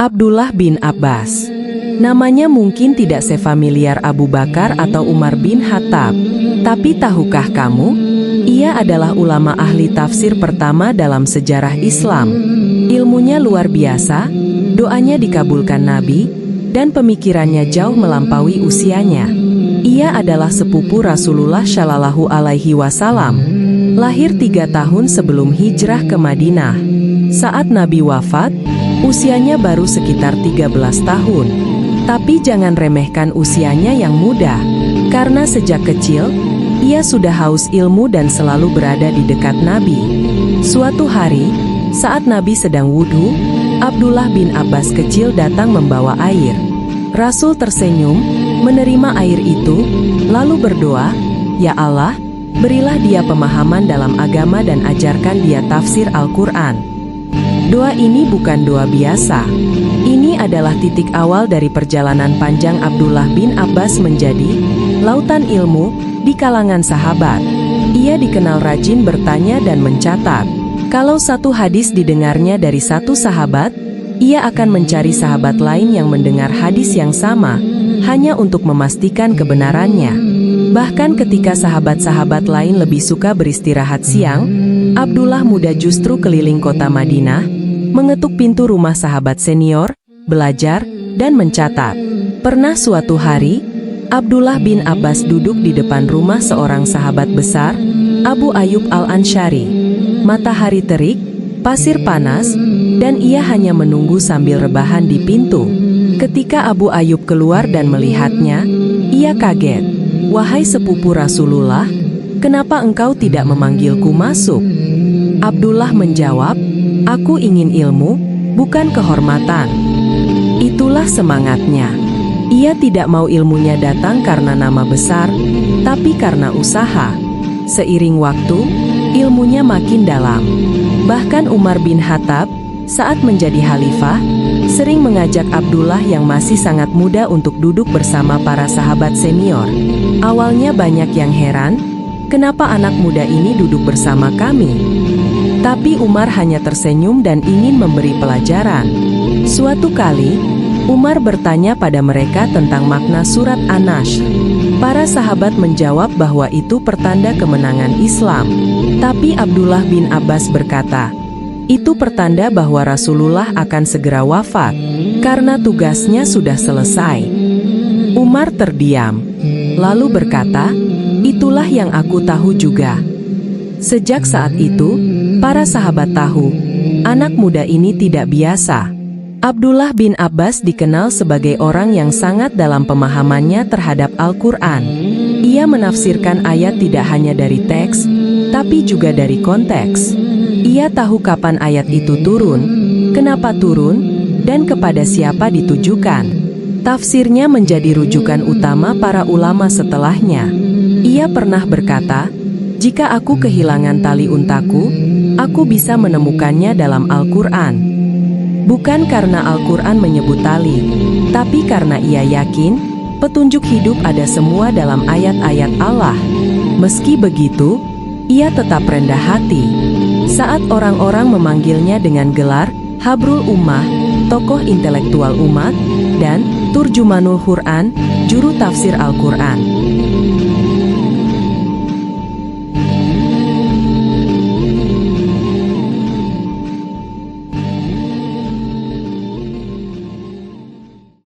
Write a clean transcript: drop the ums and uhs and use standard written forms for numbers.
Abdullah bin Abbas. Namanya mungkin tidak sefamiliar Abu Bakar atau Umar bin Khattab, tapi tahukah kamu, ia adalah ulama ahli tafsir pertama dalam sejarah Islam. Ilmunya luar biasa, doanya dikabulkan Nabi, dan pemikirannya jauh melampaui usianya. Ia adalah sepupu Rasulullah Shallallahu Alaihi Wasallam, lahir 3 tahun sebelum hijrah ke Madinah. Saat Nabi wafat, usianya baru sekitar 13 tahun. Tapi jangan remehkan usianya yang muda, karena sejak kecil, ia sudah haus ilmu dan selalu berada di dekat Nabi. Suatu hari, saat Nabi sedang wudhu, Abdullah bin Abbas kecil datang membawa air. Rasul tersenyum, menerima air itu, lalu berdoa, "Ya Allah, berilah dia pemahaman dalam agama dan ajarkan dia tafsir Al-Quran." Doa ini bukan doa biasa. Ini adalah titik awal dari perjalanan panjang Abdullah bin Abbas menjadi lautan ilmu di kalangan sahabat. Ia dikenal rajin bertanya dan mencatat. Kalau satu hadis didengarnya dari satu sahabat, ia akan mencari sahabat lain yang mendengar hadis yang sama, hanya untuk memastikan kebenarannya. Bahkan ketika sahabat-sahabat lain lebih suka beristirahat siang, Abdullah muda justru keliling kota Madinah, mengetuk pintu rumah sahabat senior, belajar, dan mencatat. Pernah suatu hari, Abdullah bin Abbas duduk di depan rumah seorang sahabat besar, Abu Ayyub Al-Ansyari. Matahari terik, pasir panas, dan ia hanya menunggu sambil rebahan di pintu. Ketika Abu Ayyub keluar dan melihatnya, ia kaget. "Wahai sepupu Rasulullah, kenapa engkau tidak memanggilku masuk?" Abdullah menjawab, "Aku ingin ilmu, bukan kehormatan." Itulah semangatnya. Ia tidak mau ilmunya datang karena nama besar, tapi karena usaha. Seiring waktu, ilmunya makin dalam. Bahkan Umar bin Khattab, saat menjadi khalifah, sering mengajak Abdullah yang masih sangat muda untuk duduk bersama para sahabat senior. Awalnya banyak yang heran, kenapa anak muda ini duduk bersama kami? Tapi Umar hanya tersenyum dan ingin memberi pelajaran. Suatu kali, Umar bertanya pada mereka tentang makna surat An-Nashr. Para sahabat menjawab bahwa itu pertanda kemenangan Islam. Tapi Abdullah bin Abbas berkata, itu pertanda bahwa Rasulullah akan segera wafat, karena tugasnya sudah selesai. Umar terdiam, lalu berkata, itulah yang aku tahu juga. Sejak saat itu, para sahabat tahu, anak muda ini tidak biasa. Abdullah bin Abbas dikenal sebagai orang yang sangat dalam pemahamannya terhadap Al-Quran. Ia menafsirkan ayat tidak hanya dari teks, tapi juga dari konteks. Ia tahu kapan ayat itu turun, kenapa turun, dan kepada siapa ditujukan. Tafsirnya menjadi rujukan utama para ulama setelahnya. Ia pernah berkata, jika aku kehilangan tali untaku, aku bisa menemukannya dalam Al-Quran. Bukan karena Al-Quran menyebut tali, tapi karena ia yakin, petunjuk hidup ada semua dalam ayat-ayat Allah. Meski begitu, ia tetap rendah hati. Saat orang-orang memanggilnya dengan gelar Habrul Ummah, tokoh intelektual umat, dan Turjumanul Quran, juru tafsir Al-Quran.